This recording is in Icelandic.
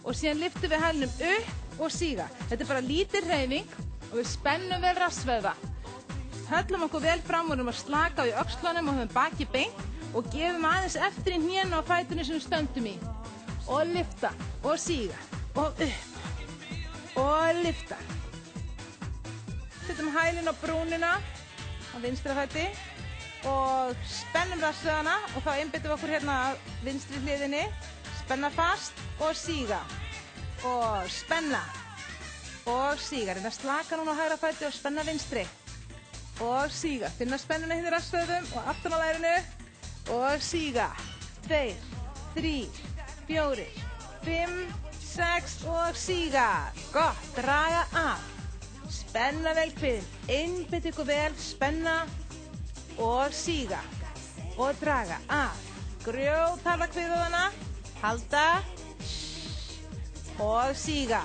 og síðan lyftum við hælnum upp og síga. Þetta bara lítil hreyfing og við spennum vel rassvöðva. Höllum okkur vel fram og erum að slaka á í öxlunum og höfum bakið beint og gefum aðeins eftir í hnénu á fæturinn sem við stöndum í. Og lyfta og síga og upp og lyfta. Setjum hælinn á brúnina á vinstra fæti og spennum rassvöðvana og þá einbeitum við okkur hérna að vinstri hliðinni. Spenna fast og síga og spenna og síga. Reyna að slaka núna á hægra fæti og spenna vinstri og síga. Finna spennuna hérna í rassvöðvum og aftan á lærinu og síga. 2, 3, 4, 5, 6 og síga. Gott, draga af. Spenna vel kviðinn. Einbeita ykkur vel, spenna og síga og draga af. Grjótharða kviðvöðvana. Halda og síga.